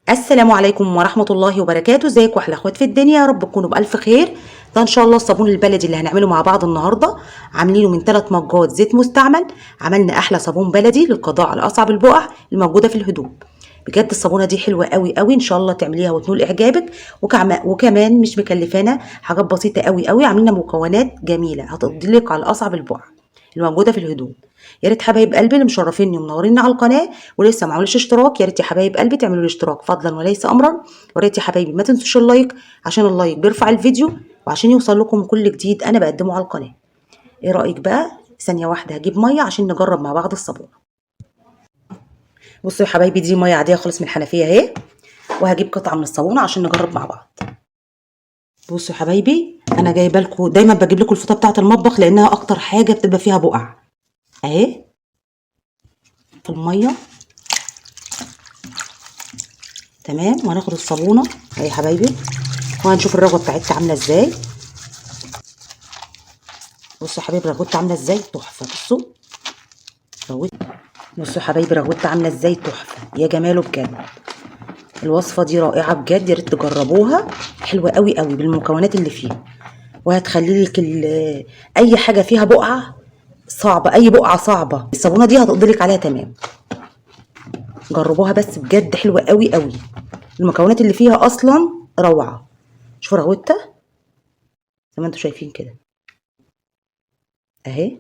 السلام عليكم ورحمة الله وبركاته. ازيكم احلى اخوات في الدنيا، يا رب تكونوا بألف خير. ده ان شاء الله الصابون البلدي اللي هنعمله مع بعض النهارده، عاملينه من 3 مجات زيت مستعمل. عملنا احلى صابون بلدي للقضاء على اصعب البقع الموجوده في الهدوم. بجد الصابونه دي حلوه قوي قوي، ان شاء الله تعمليها وتنول اعجابك. وكمان مش مكلفانا حاجات بسيطه قوي قوي، عاملين مكونات جميله هتقضي لك على اصعب البقع الموجوده في الهدوم. يا ريت حبايب قلبي اللي مشرفيني ومنوريني على القناه ولسه ما عملوش اشتراك، يا ريت يا حبايب قلبي تعملوا الاشتراك فضلا وليس امرا. ويا ريت يا حبايبي ما تنسوش اللايك، عشان اللايك بيرفع الفيديو وعشان يوصل لكم كل جديد انا بقدمه على القناه. ايه رايك بقى؟ ثانيه واحده هجيب ميه عشان نجرب مع بعض الصابونه. بصوا يا حبايبي، دي ميه عاديه خالص من الحنفيه اهي، وهجيب قطعه من الصابونه عشان نجرب مع بعض. بصوا يا حبايبي، انا جايبه لكم دايما بجيب لكم الفوطه بتاعه المطبخ لانها اكتر حاجه بتبقى فيها بقع اهي في الميه. تمام، وهناخد الصابونه اهي يا حبايبي، وهنشوف الرغوه بتاعتها عامله ازاي. بصوا يا حبايبي رغوتها عامله ازاي، تحفه. رغوت بصوا يا حبايبي رغوتها عامله ازاي، تحفه يا جماله بجد. الوصفه دي رائعه بجد، يا ريت تجربوها، حلوه قوي قوي بالمكونات اللي فيها. وهتخلي لك اي حاجه فيها بقعه صعبه، اي بقعه صعبه الصابونه دي هتقضي لك عليها تمام. جربوها بس بجد حلوه قوي قوي، المكونات اللي فيها اصلا روعه. شوفوا رغوتها زي ما انتم شايفين كده اهي.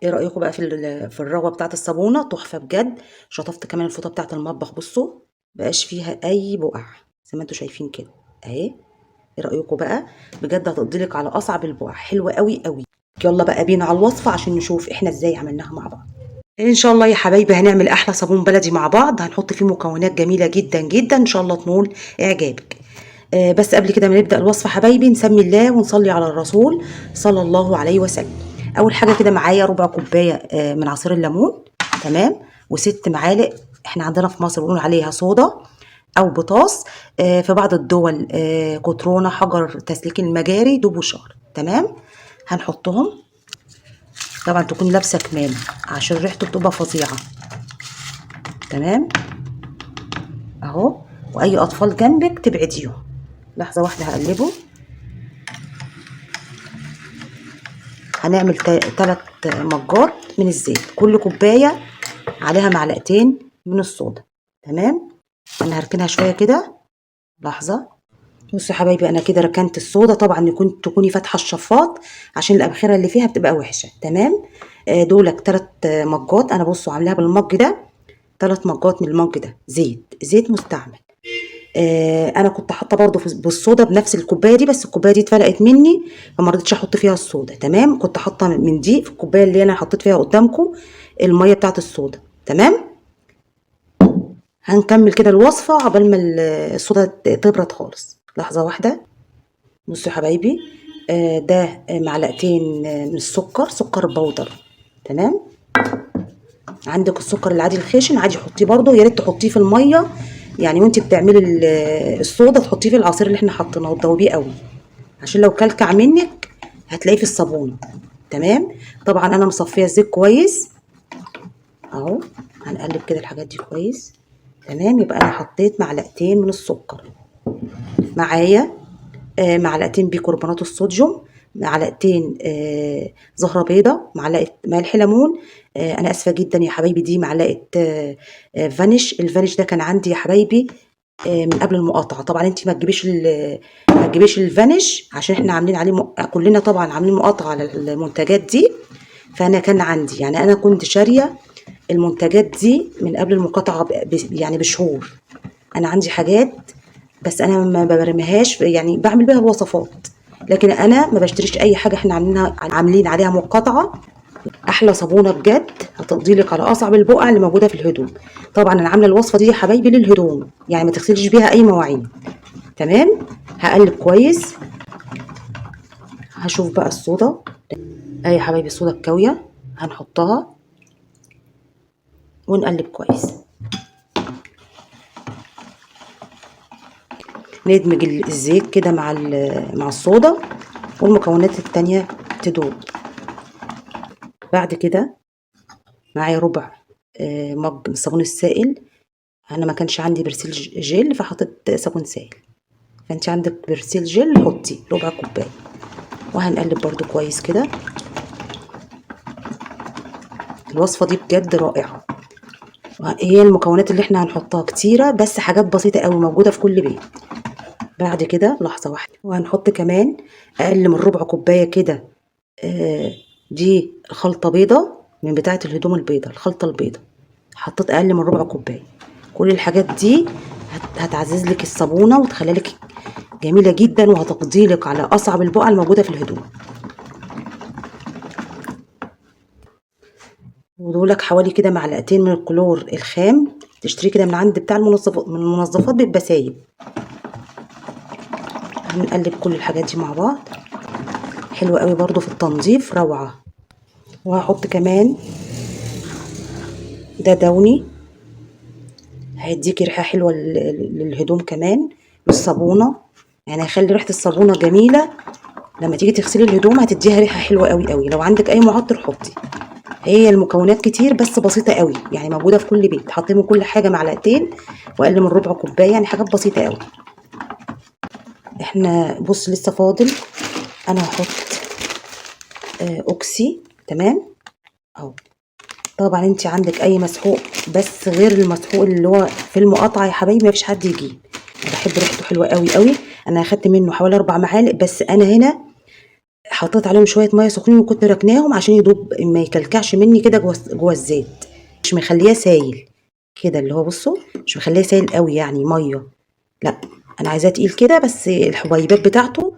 ايه رايكم بقى في الرغوه بتاعه الصابونه؟ تحفه بجد. شطفت كمان الفوطه بتاعه المطبخ، بصوا مبقاش فيها اي بقع زي ما انتم شايفين كده اهي. ايه رايكم بقى؟ بجد هتقضي لك على اصعب البقع، حلوه قوي قوي. يلا بقى بينا على الوصفه عشان نشوف احنا ازاي عملناها مع بعض. ان شاء الله يا حبايبي هنعمل احلى صابون بلدي مع بعض، هنحط فيه مكونات جميله جدا جدا ان شاء الله تنول اعجابك. بس قبل كده ما نبدا الوصفه حبايبي نسمي الله ونصلي على الرسول صلى الله عليه وسلم. اول حاجه كده معايا ربع كوبايه من عصير الليمون، تمام، وست معالق، احنا عندنا في مصر بنقول عليها صودا او بطاس، في بعض الدول كترونه، حجر تسليك المجاري، دوب وشار، تمام. هنحطهم طبعا تكون لابسه كمام عشان ريحته بتبقى فظيعه، تمام اهو. واي اطفال جنبك تبعديهم. لحظه واحده هقلبه. هنعمل 3 مجات من الزيت، كل كوبايه عليها معلقتين من الصودا، تمام. انا هركنها شويه كده، لحظه. بصوا يا حبايبي انا كده ركنت الصودا، طبعا تكوني فاتحه الشفاط عشان الابخره اللي فيها بتبقى وحشه، تمام. دولك 3 مجات، انا بصوا عاملاها بالمج ده، 3 مجات من المج ده زيت مستعمل. انا كنت حاطه برضو بالصودا بنفس الكوبايه دي، بس الكوبايه دي اتفلقت مني فما رضيتش احط فيها الصودا، تمام. كنت حاطه من دي في الكوبايه اللي انا حطيت فيها قدامكم الميه بتاعت الصودا، تمام. هنكمل كده الوصفه عقبال ما الصودا تبرد خالص. لحظه واحده. بصوا يا حبايبي ده معلقتين من السكر، سكر بودر، تمام. عندك السكر العادي الخشن عادي حطيه برضو، يا ريت تحطيه في الميه يعني وانت بتعملي الصودا، تحطيه في العصير اللي احنا حاطينه وتدوبيه قوي عشان لو كلكع منك هتلاقيه في الصابونه، تمام. طبعا انا مصفيه الزيت كويس اهو. هنقلب كده الحاجات دي كويس، تمام. يبقى انا حطيت معلقتين من السكر معايا، معلقتين بيكربونات الصوديوم، معلقتين زهره بيضه، معلقه ملح ليمون. انا اسفه جدا يا حبايبي، دي معلقه فانيش. الفانيش ده كان عندي يا حبايبي من قبل المقاطعه. طبعا انت ما تجيبيش الفانيش عشان احنا عاملين عليه كلنا طبعا عاملين مقاطعه على المنتجات دي. فانا كان عندي يعني انا كنت شاريه المنتجات دي من قبل المقاطعه يعني بشهور. انا عندي حاجات بس انا ما برميهاش، يعني بعمل بيها الوصفات، لكن انا ما بشتريش اي حاجه احنا عاملين عليها مقاطعه. احلى صابونه بجد هتقضي لك على اصعب البقع اللي موجوده في الهدوم. طبعا انا عامله الوصفه دي يا حبايبي للهدوم، يعني ما تغسليش بيها اي مواعين، تمام. هقلب كويس. هشوف بقى الصودا اهي يا حبايبي، الصودا الكاويه هنحطها ونقلب كويس. ندمج الزيت كده مع الصودا والمكونات التانية تدوب. بعد كده معايا ربع مج من الصابون السائل. انا ما كانش عندي برسيل جل فحطيت صابون سائل، فانت عندك برسيل جل حطي ربع كوبايه. وهنقلب برضو كويس كده. الوصفه دي بجد رائعه، هي المكونات اللي احنا هنحطها كتيره بس حاجات بسيطه قوي موجوده في كل بيت. بعد كده لحظه واحده، وهنحط كمان اقل من ربع كوبايه كده. دي خلطه بيضه من بتاعه الهدوم البيضه، الخلطه البيضه حطيت اقل من ربع كوبايه. كل الحاجات دي هتعزز لك الصابونه وتخلي لك جميله جدا، وهتقضي لك على اصعب البقع الموجوده في الهدوم. ودولك حوالي كده معلقتين من الكلور الخام، تشتري كده من عند بتاع المنظفات بيبقى سايب. هنقلب كل الحاجات دي مع بعض، حلوه قوي برضو في التنظيف، روعه. وهحط كمان ده دوني، هيديكي ريحه حلوه للهدوم كمان، والصابونه يعني هيخلي ريحه الصابونه جميله. لما تيجي تغسلي الهدوم هتديها ريحه حلوه قوي قوي. لو عندك اي معطر حطي. هي المكونات كتير بس بسيطه قوي، يعني موجوده في كل بيت. حطي من كل حاجه معلقتين واقل من ربع كوبايه، يعني حاجات بسيطه قوي. احنا بص لسه فاضل، انا هحط اوكسي. تمام اهو. طبعا انت عندك اي مسحوق بس غير المسحوق اللي هو في المقاطعه يا حبايبي مفيش حد يجيب. انا بحب ريحته حلوه قوي قوي. انا اخدت منه حوالي 4 معالق، بس انا هنا حطيت عليهم شويه ميه سخنين وكنت راكناهم عشان يدوب ما يكلكعش مني كده جوه الزيت. مش مخليه سايل كده، اللي هو بصوا مش مخليه سايل قوي يعني ميه، لا انا عايزاه تقيل كده، بس الحبيبات بتاعته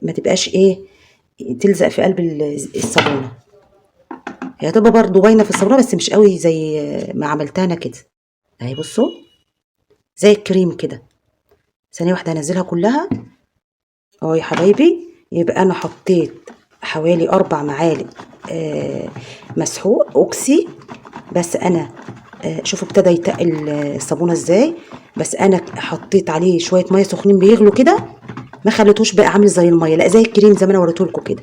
ما تبقاش ايه تلزق في قلب الصابونه. هي هتبقى برضو باينه في الصابونه بس مش قوي زي ما عملتها انا كده. اهي بصوا زي الكريم كده. ثانيه واحده هنزلها كلها اهو يا حبايبي. يبقى انا حطيت حوالي 4 معالق مسحوق اوكسي، بس انا شوفوا ابتدى يتقل الصابونه ازاي. بس انا حطيت عليه شويه ميه سخنين بيغلوا كده، ما خليتوش بقى عامل زي الميه، لا زي الكريم زي ما انا وريته لكم كده،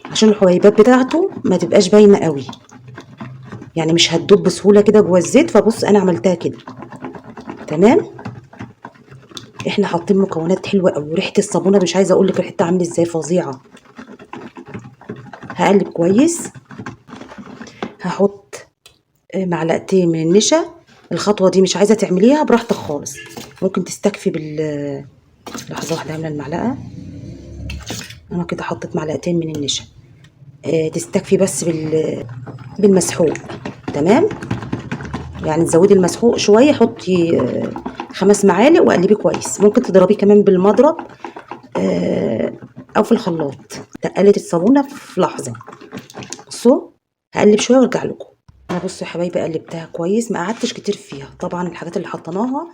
عشان الحبيبات بتاعته ما تبقاش باينه قوي، يعني مش هتدوب بسهوله كده جوه الزيت. فبص انا عملتها كده تمام. احنا حاطين مكونات حلوه قوي، وريحه الصابونه مش عايزه اقول لك ريحتها عامله ازاي، فظيعه. هقلب كويس. هحط معلقتين من النشا. الخطوه دي مش عايزه تعمليها براحتك خالص، ممكن تستكفي لحظه واحده عامله المعلقه. انا كده حطيت معلقتين من النشا، تستكفي بس بالمسحوق. تمام، يعني تزودي المسحوق شويه، حطي 5 معالق وقلبيه كويس. ممكن تضربيه كمان بالمضرب او في الخلاط، تقلت الصابونه في لحظه. بصوا هقلب شويه وارجع لكم. انا بصوا يا حبايبي قلبتها كويس، ما قعدتش كتير فيها. طبعا الحاجات اللي حطيناها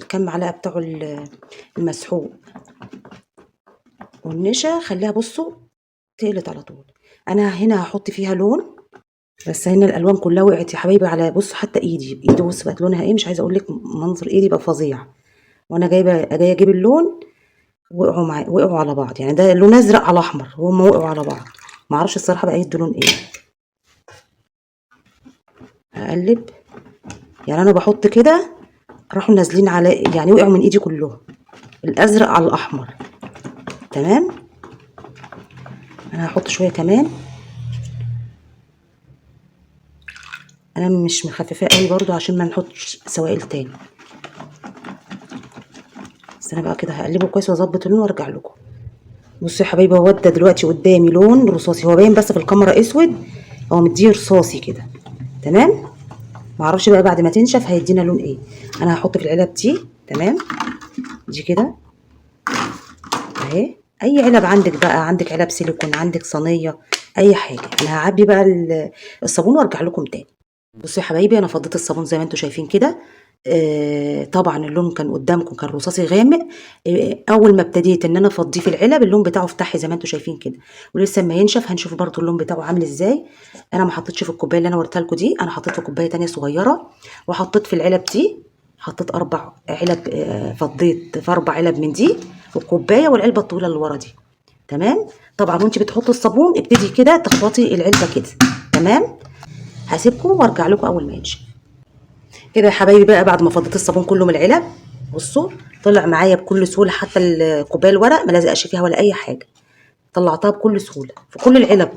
كام معلقه بتاعوا المسحوق والنشا خليها بصوا تقلت على طول. انا هنا هحط فيها لون، بس هنا الالوان كلها وقعت يا حبايبي على بصوا حتى ايدي بص بقت لونها ايه، مش عايزه اقول لك منظر ايدي بقى فظيع. وانا جايه اجيب اللون وقعوا على بعض، يعني ده لون ازرق على احمر وهم وقعوا على بعض. ما اعرفش الصراحه بقى يدوا لون ايه. هقلب، يعني انا بحط كده راحوا نازلين على يعني وقعوا من ايدي كلهم، الازرق على الاحمر. تمام، انا هحط شويه كمان. انا مش مخففاه قوي برضو عشان ما نحطش سوائل تاني. بس انا بقى كده هقلبه كويس واظبط اللون وارجع لكم. بصوا يا حبايبي هو ده دلوقتي قدامي لون رصاصي، هو باين بس في الكاميرا اسود، هو مديه رصاصي كده. تمام، معرفش بقى بعد ما تنشف هيدينا لون ايه. انا هحط في العلب دي. تمام، دي كده اهي. اي علب عندك بقى، عندك علب سيليكون، عندك صينيه، اي حاجه. انا هعبي بقى الصابون وارجع لكم تاني. بصوا يا حبايبي انا فضيت الصابون زي ما انتم شايفين كده. طبعا اللون كان قدامكم كان رصاصي غامق. اول ما ابتديت ان انا افضيه في العلب اللون بتاعه فتحي زي ما انتم شايفين كده، ولسه ما ينشف هنشوف برضو اللون بتاعه عامل ازاي. انا ما حطيتش في الكوبايه اللي انا وريتها لكم دي، انا حطيت في كوبايه تانية صغيره، وحطيت في العلب دي. حطيت 4 علب، فضيت في 4 علب من دي والكوبايه والعلبه الطويله اللي ورا دي. تمام، طبعا وانت بتحطي الصابون ابتدي كده تخبطي العلبه كده. تمام، هسيبكم وارجع لكم اول ما ينشف. كده يا حبايبي بقى بعد ما فضيت الصابون كله من العلب، بصوا طلع معايا بكل سهوله، حتى الكوبايه الورق ما لزقش فيها ولا اي حاجه، طلعتها بكل سهوله في كل العلب.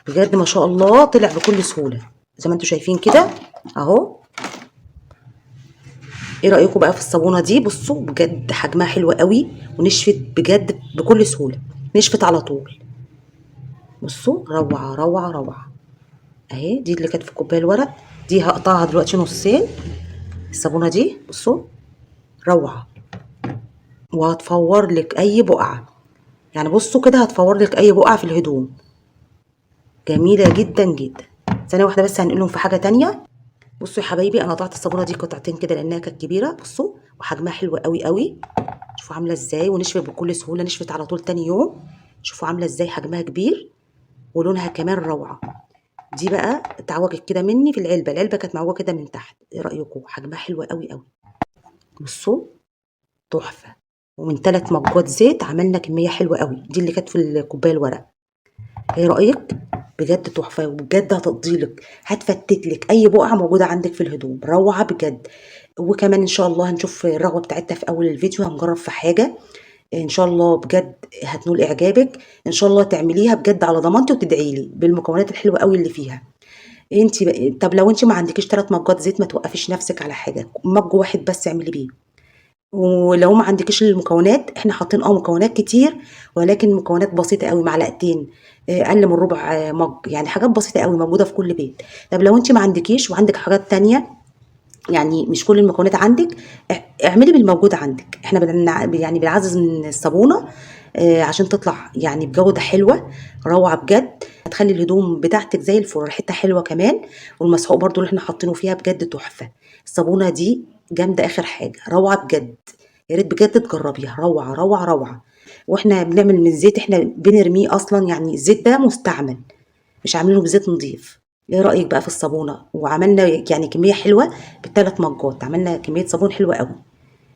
بجد ما شاء الله طلع بكل سهوله زي ما انتم شايفين كده اهو. ايه رايكم بقى في الصابونه دي؟ بصوا بجد حجمها حلو قوي ونشفت بجد بكل سهوله، نشفت على طول. بصوا روعه روعه روعه اهي. دي اللي كانت في كوبايه الورق، دي هقطعها دلوقتي نصين. الصابونه دي بصوا روعه، وهتفور لك اي بقعه، يعني بصوا كده هتفور لك اي بقعه في الهدوم، جميله جدا جدا. ثانيه واحده بس هنقلهم في حاجه تانية. بصوا يا حبايبي انا قطعت الصابونه دي قطعتين كده لانها كانت كبيره، بصوا وحجمها حلو قوي قوي. شوفوا عامله ازاي ونشفت بكل سهوله، نشفت على طول تاني يوم. شوفوا عامله ازاي حجمها كبير ولونها كمان روعه. دي بقى اتعوجت كده مني في العلبه، العلبه كانت معوجه كده من تحت. ايه رايكم؟ حجمها حلو قوي قوي. بصوا تحفه. ومن 3 مجات زيت عملنا كميه حلوه قوي، دي اللي كانت في الكوبايه الورق. ايه رايك؟ بجد تحفه، وبجد هتقضيلك، هتفتتلك اي بقعه موجوده عندك في الهدوم، روعه بجد. وكمان ان شاء الله هنشوف الرغوه بتاعتها في اول الفيديو، هنجرب في حاجه ان شاء الله بجد هتنول اعجابك. ان شاء الله تعمليها بجد على ضمانتي وتدعي لي بالمكونات الحلوه قوي اللي فيها. طب لو انت ما عندكيش 3 مجات زيت ما توقفيش نفسك على حاجه، مج واحد بس اعملي بيه. ولو ما عندكيش المكونات، احنا حاطين مكونات كتير ولكن مكونات بسيطه قوي، معلقتين اقل من ربع مج، يعني حاجات بسيطه قوي موجوده في كل بيت. طب لو انت ما عندكيش وعندك حاجات تانية، يعني مش كل المكونات عندك، اعملي بالموجود عندك. احنا يعني بنعزز من الصابونه عشان تطلع يعني بجوده حلوه روعه بجد. هتخلي الهدوم بتاعتك زي الفل، ريحتها حلوه كمان. والمسحوق برضو اللي احنا حاطينه فيها بجد تحفه. الصابونه دي جامده اخر حاجه، روعه بجد. يا ريت بجد تجربيها، روعه روعه روعه. واحنا بنعمل من الزيت احنا بنرميه اصلا، يعني الزيت ده مستعمل مش عاملينه بزيت نضيف. ايه رأيك بقى في الصابونة؟ وعملنا يعني كمية حلوة ب3 مجات، عملنا كمية صابون حلوة قوي.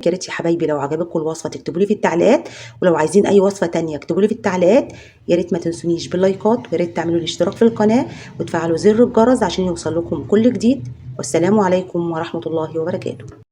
يا ريت يا حبايبي لو عجبتكم الوصفة تكتبوا لي في التعليقات، ولو عايزين اي وصفة تانية اكتبوا لي في التعليقات. يا ريت ما تنسونيش باللايكات، ويا ريت تعملوا الاشتراك في القناة وتفعلوا زر الجرس عشان يوصل لكم كل جديد. والسلام عليكم ورحمة الله وبركاته.